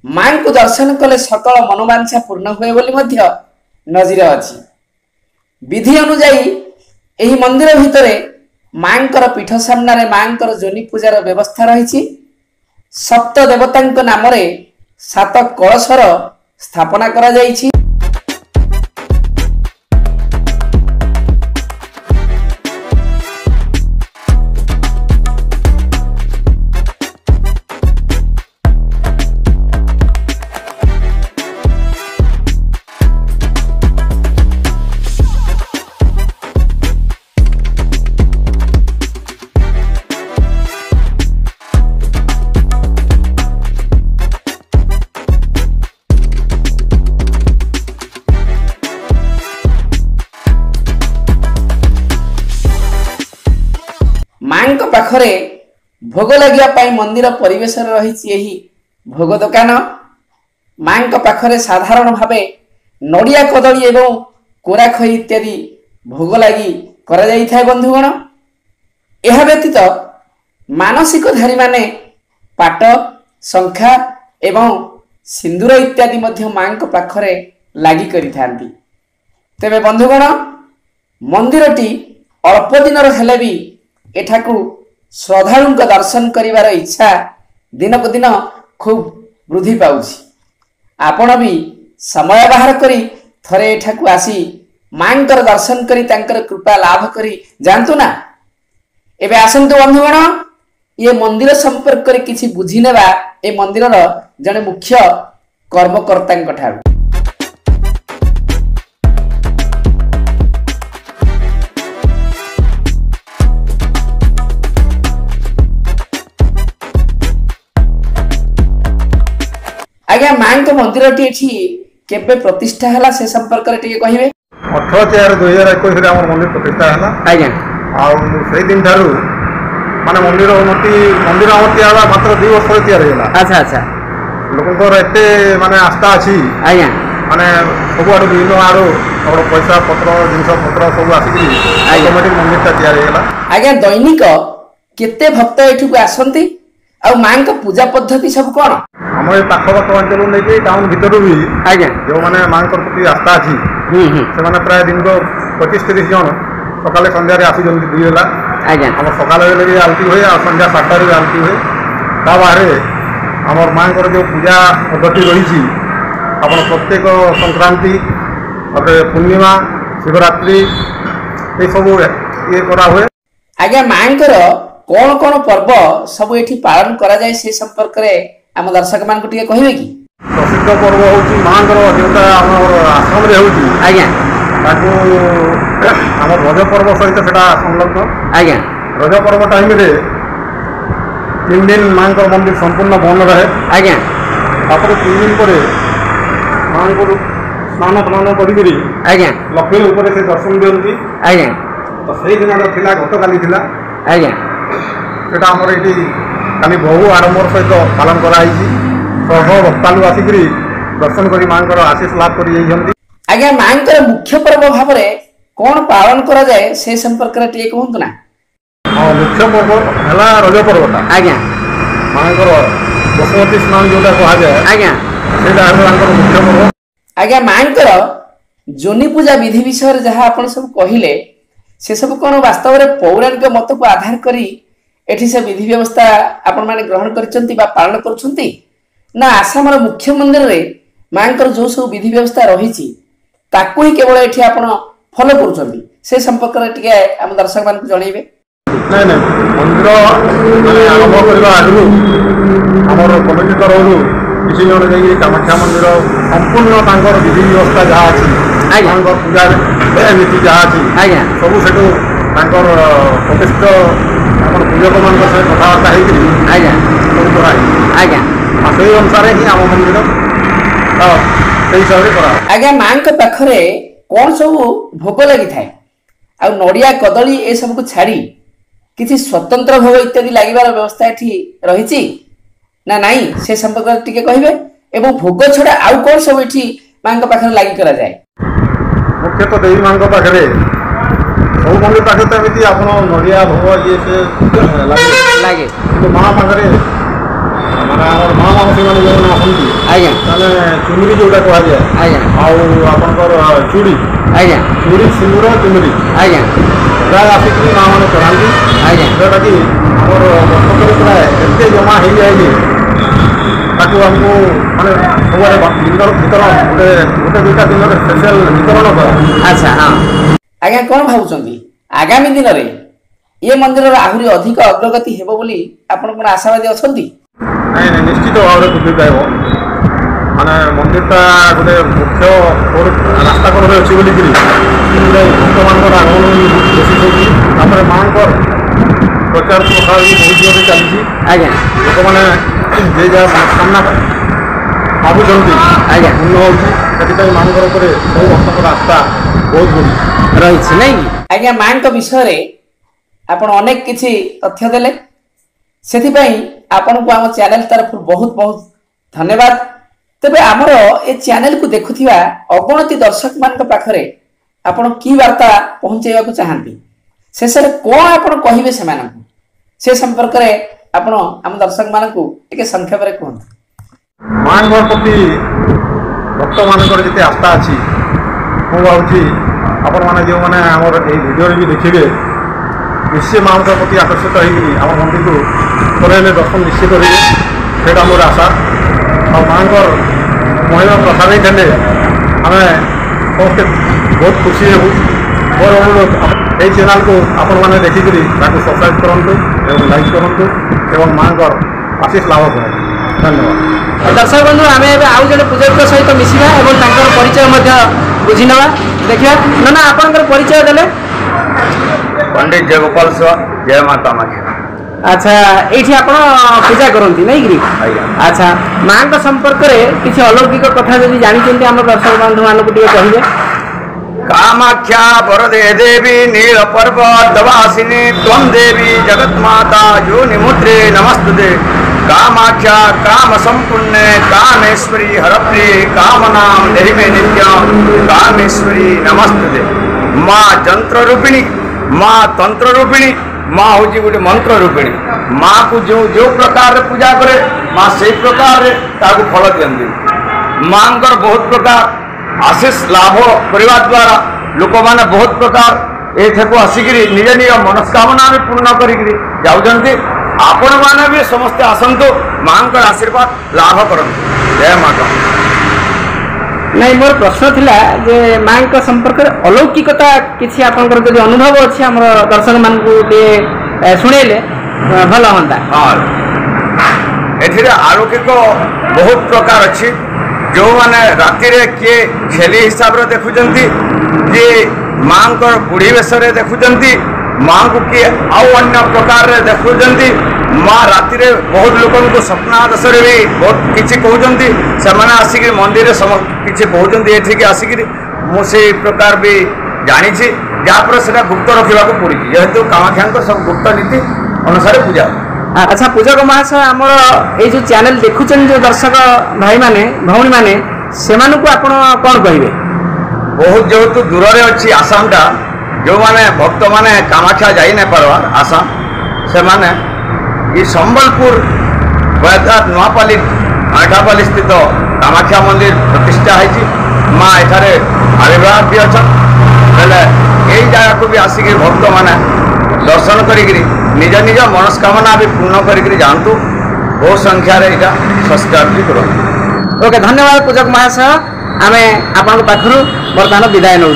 मां को दर्शन कले सकल मनोवांछा पूर्ण हुए बोली मध्य नजीर अछि। विधि अनुଯାयी एही मंदिर भितरे मांकर पीठ सामने मांकर जोनी पूजार व्यवस्था रही। सप्त देवतांक नाम रे 7 कलशर स्थापना करा जाइछि। मां पाखरे भोग लगिया मंदिर परिवेश रही भोग दुकान। मां पाखरे साधारण भावे नड़िया कदली एवं कोरा खई इत्यादि भोग लगी करा जाई थाए बंधुगण। यह व्यतीत मानसिकधारी माने पाट शंखा एवं सिंदूर इत्यादि मध्य मां पाखरे लगी करि थांती। तेबे बंधुगण मंदिरटी अल्प दिन हेले भी एठाकू श्रद्धालु दर्शन करिवार इच्छा दिन को दिन खूब वृद्धि पाउछि। आपण भी समय बाहर करी थरे एठाकू आसी मांकर दर्शन करी तांकर कृपा लाभ करी जानतु ना। एबे आसंतु बंधुगण ये मंदिर संपर्क करी किछि बुझी नेबा ए मंदिरर जने मुख्य कर्मकर्तांक ठारू। आज्ञा मां को मंदिर केबे प्रतिष्ठा हला से संपर्क रे टिके कहिबे। 18/4/2021 रे हमर मंदिर प्रतिष्ठा हला। आज्ञा आ सेही दिन थारु माने मंदिर उन्नति हला मात्र 2 वर्ष रे तैयार होला। अच्छा अच्छा लोकंकर एते माने आस्था अछि। आज्ञा माने सब आडू विभिन्न आडू और पैसा पत्र जिनस पत्र सब आसी ऑटोमेटिक मंदिर ता तैयार होला। आज्ञा दैनिक केते भक्त एठुक आसंती आ मां को पूजा पद्धति सब कोन हम ए पाख अंचल नहीं टाउन भीतर भी आज्ञा जो माने मां प्रति आस्था अच्छी से माने प्राय दिन को 25-30 जन सकाले संध्या आसी दुई है। आज्ञा हम सकाल भी आलती हुए और संध्या 7टार भी आलती हुए। ता बाहर आम मां जो पूजा पद्धति रही आप प्रत्येक संक्रांति पूर्णिमा शिवरात्रि ये सब ये करा हुए। आज्ञा मांकर कौन कौन पर्व सब एठी पालन करा जाय से संपर्क रे आम दर्शक मान को टिके कहिबे की। प्रसिद्ध पर्व होची मांकर जोटा हमर आश्रम रे होची। आज्ञा ताको हमर रज पर्व सहित सेटा संलग्न। आज्ञा रज पर्व टाइम रे 3 दिन मांकर मंदिर संपूर्ण बंद रहे। आज्ञा तापर 3 दिन पर मांकर स्नान करी आज्ञा लक्ष्मी ऊपर से दर्शन दियंती। आज्ञा तो सही दिन थिला गतकाली थिला। आज्ञा सेटा हमर एठी काली बहु आडंबर सहित पालन कराई। सब भक्तालु आसिक दर्शन करी मांकर आशीष लाभ करी। आज्ञा मांकर मुख्य पर्व भाव रे कौन पालन करा जाए से संपर्क रे टिके कहंतु ना। हां मुख्य पर्व हला रज पर्वटा। आज्ञा मांकर बसुमती स्नान जोटा कहा जाए। आज्ञा सेटा मांकर मुख्य पर्व। आज्ञा मांकर जोनी पूजा विधि विषय रे जहां आपण सब कहिले से सब कोन वास्तव रे पौराणिक मत को आधार करी एठी से विधि व्यवस्था आपण माने ग्रहण करचंती बा पालन करचंती ना आसाम रो मुख्य मंदिर रे मांकर जो सब विधि व्यवस्था रहिची ताकू ही केवल एठी आपण फॉलो करचंती से संपर्क रे टिके हम दर्शक मान को जणैबे। नहीं नहीं मंदिर माने आरंभ करबा आगु हमर कमिटी तरहु किसी जन जाई कामाख्या मंदिर संपूर्ण तांकर विधि व्यवस्था जहा अछि तांकर पूजा नीति जहा अछि। आज्ञा सब सेटू तांकर प्रतिष्ठ अपन पूजक मान से कथबार्ता होगी। आज्ञा सब कराई। आज्ञा से अनुसार ही आम मंदिर से हिसाब से करा। आज्ञा मां के पाखरे कौन सब भोग लगी थाए आ नड़िया कदली ए सब को छाड़ी किसी स्वतंत्र भोग इत्यादि लागिबार व्यवस्था एठी रहिची ना नहीं से संपर्क टिके कहिबे एवं भोग छड़ा आउ कौन सब एठी मां के पाखरे लागि करा जाए। मुख्यतः देवी मां के पाखरे सब मंदिर पाखे तो एमती आप नड़िया भोग ये से लगे तो माँ पाखे माने माँ मानसी मैंने जो आसती ଆଜ୍ଞା ତାହେଲେ ଚୁମୁରି ଯୋଉଟା କୁହାଯାଏ ଆଜ୍ଞା ଆଉ ଆପଣଙ୍କର ଚୁଡ଼ି ଆଜ୍ଞା ଚୁଡ଼ି ସିନ୍ଦୁର ଚୁମୁରି ଆଜ୍ଞା ପ୍ରାୟ ଆସିକି ମା ମାନେ ଚଢ଼ାନ୍ତି ଆଜ୍ଞା ଯେଉଁଟାକି ଆମର ବର୍ଷକରେ ପ୍ରାୟ ଏତେ ଜମା ହେଇଯାଏ ଯେ ତାକୁ ଆମକୁ ମାନେ ସବୁଆଡ଼େ ବିତରଣ ଗୋଟେ ଦୁଇଟା ଦିନରେ ସ୍ପେଶାଲ ବିତରଣ କରା। ଆଚ୍ଛା ହଁ ଆଜ୍ଞା କ'ଣ ଭାବୁଛନ୍ତି ଆଗାମୀ ଦିନରେ ଏ ମନ୍ଦିରର ଆହୁରି ଅଧିକ ଅଗ୍ରଗତି ହେବ ବୋଲି ଆପଣ କ'ଣ ଆଶାବାଦୀ ଅଛନ୍ତି? ନାଇଁ ନାଇଁ ନିଶ୍ଚିତ ଭାବରେ ବୃଦ୍ଧି ପାଇବ ମାନେ ମନ୍ଦିରଟା ଗୋଟେ ମୁଖ୍ୟ ରାସ୍ତା କଡ଼ରେ ଅଛି ବୋଲିକିରି ଗୋଟେ ଭକ୍ତମାନଙ୍କର ଆଗମନ ବି ବେଶୀ ହେଉଛି ତାପରେ ମାଆଙ୍କର ପ୍ରଚାର ପ୍ରସାର ବି ବହୁତ ଜୋରରେ ଚାଲିଛି। ଆଜ୍ଞା ଲୋକମାନେ ଯେ ଯାହା ସାମ୍ନା ଭାବୁଛନ୍ତି ଆଜ୍ଞା ପୂର୍ଣ୍ଣ ହେଉଛି ସେଥିପାଇଁ ମାଆଙ୍କର ଉପରେ ବହୁ ଭକ୍ତଙ୍କର ଆସ୍ଥା ବହୁତ ବଢ଼ି ରହିଛି ନାଇଁ କି? ଆଜ୍ଞା ମାଙ୍କ ବିଷୟରେ ଆପଣ ଅନେକ କିଛି ତଥ୍ୟ ଦେଲେ ସେଥିପାଇଁ ଆପଣଙ୍କୁ ଆମ ଚ୍ୟାନେଲ ତରଫରୁ ବହୁତ ବହୁତ ଧନ୍ୟବାଦ। ତେବେ ଆମର ଏ ଚ୍ୟାନେଲକୁ ଦେଖୁଥିବା ଅଗଣତି ଦର୍ଶକମାନଙ୍କ ପାଖରେ ଆପଣ କି ବାର୍ତ୍ତା ପହଞ୍ଚାଇବାକୁ ଚାହାନ୍ତି ଶେଷରେ କ'ଣ ଆପଣ କହିବେ ସେମାନଙ୍କୁ ସେ ସମ୍ପର୍କରେ ଆପଣ ଆମ ଦର୍ଶକମାନଙ୍କୁ ଟିକେ ସଂକ୍ଷେପରେ କୁହନ୍ତୁ। ମାଆଙ୍କ ପ୍ରତି ଭକ୍ତମାନଙ୍କର ଯେତେ ଆସ୍ଥା ଅଛି ମୁଁ ଭାବୁଛି ଆପଣମାନେ ଯେଉଁମାନେ ଆମର ଏଇ ଭିଡ଼ିଓରେ ବି ଦେଖିବେ ନିଶ୍ଚୟ ମାଆଙ୍କ ପ୍ରତି ଆକର୍ଷିତ ହେଇକି ଆମ ମନ୍ଦିରକୁ ଥରେ ହେଲେ ଦର୍ଶନ ନିଶ୍ଚୟ କରିବେ ସେଇଟା ମୋର ଆଶା। ଆଉ ମାଆଙ୍କର ମହିମା ପ୍ରସାର ହେଇଥିଲେ ଆମେ ସମସ୍ତେ ବହୁତ ଖୁସି ହେବୁ। ମୋର ଅନୁରୋଧ এই ଚ୍ୟାନେଲକୁ ଆପଣମାନେ ଦେଖିକରି ତାକୁ ସବସ୍କ୍ରାଇବ୍ କରନ୍ତୁ ଏବଂ ଲାଇକ୍ କରନ୍ତୁ ଏବଂ ମାଆଙ୍କର ଆଶୀଷ ଲାଭ କରନ୍ତୁ। ଧନ୍ୟବାଦ। ଦର୍ଶକ ବନ୍ଧୁ ଆମେ ଏବେ ଆଉ ଜଣେ ପୂଜକଙ୍କ ସହିତ ମିଶିବା ଏବଂ ତାଙ୍କର ପରିଚୟ ମଧ୍ୟ ବୁଝି ନେବା ଦେଖିବା ନା ନା ଆପଣଙ୍କର ପରିଚୟ ଦେଲେ। पंडित जयगोपाल सिंह जय माता कामाख्या। ଆଚ୍ଛା ଏଇଠି ଆପଣ ପୂଜା କରନ୍ତି ନାଇଁକିରି? ଆଜ୍ଞା। ଆଚ୍ଛା ମାଙ୍କ ସମ୍ପର୍କରେ କିଛି ଅଲୌକିକ କଥା ଯଦି ଜାଣିଛନ୍ତି ଆମ ଦର୍ଶକ ବନ୍ଧୁମାନଙ୍କୁ ଟିକେ କହିବେ। कामाख्या वरदे देवी नील पर्वत वासिनी त्वं देवी जगन्माता योनिमुद्रे नमस्तुते। कामाख्या काम संपूर्णे कामेश्वरी हरप्रिये कामनां देहि मे नित्यं कामेश्वरी नमस्तुते। माँ जंत्र रूपिणी माँ तंत्र रूपिणी माँ हूँ गोटे मंत्र रूपिणी माँ को जो प्रकार पूजा करे माँ से प्रकार फल दिखती। माँ बहुत प्रकार आशीष लाभ करने द्वारा लोक मैंने बहुत प्रकार एठू आसिक निज निज मनस्कामना भी पूर्ण करी जाऊँगी। आपण मैंने भी समस्ते आसतु माँ आशीर्वाद लाभ करते। जय माता। नहीं मोर प्रश्न थिला जे माँ संपर्क अलौकिकता किसी आपंकर जो अनुभव अच्छी आम दर्शक मान शुणेले भल हाँ। हाँ ये अलौकिक बहुत प्रकार अच्छी जो मैंने राति किए छेली हिसाब से देखुंट किए माँ बुढ़ी वेश देखुंट माँ को किए आउ अन्य प्रकार देखुंट माँ राति बहुत लोक स्वप्नादेश भी बहुत किसी कहते से आसिक मंदिर किसी कहते ये आसिक मुझे प्रकार भी जानी जहाँपर से गुप्त रखा पड़ी जेहेतु कामाख्या सब गुप्त नीति अनुसार पूजा। अच्छा पूजक महाशय आमर ये जो चैनल देखुचन जो दर्शक भाई माने भौणी माने सेमानु को आपण कौन कहिबे? बहुत जेहेतु दूर रे अच्छी आसाम टा जो माने भक्त माने कामाख्या जाई नहीं पारवार आसाम से माने ये संबलपुर बैदात नुआपाली आठापाली स्थित कामाख्या मंदिर प्रतिष्ठा है माँ एठारे आविर्भाव भी अच्छा बेले यही जगह को भी आसिक भक्त माने दर्शन करी निज निज मनस्कामना भी पूर्ण करी जातु बहुत संख्यार यहाँ सब्सक्राइब भी करूँ। ओके धन्यवाद पूजक महाशय आम आपण पाखु बर्तमान विदाय नौ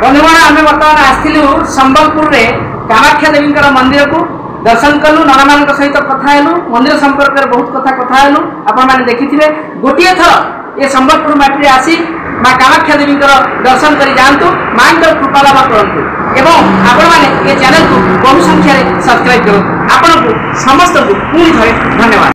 बंधुगण आम बर्तमान आसलु संबलपुर रे कामाख्या देवी मंदिर को दर्शन कलु नर मान सहित कथा हेलु मंदिर संपर्क में बहुत कथा कथा हेलु आपण मैंने देखिथिबे गोटे थर ये संबलपुर माटी आसी माँ कामाख्या देवी दर्शन कर जातु माँ कृपा लाभ करतु एवं आपण मैंने ये चैनल को बहु संख्यार सब्सक्राइब करूँ। आपन को समस्त को पुणी थे धन्यवाद।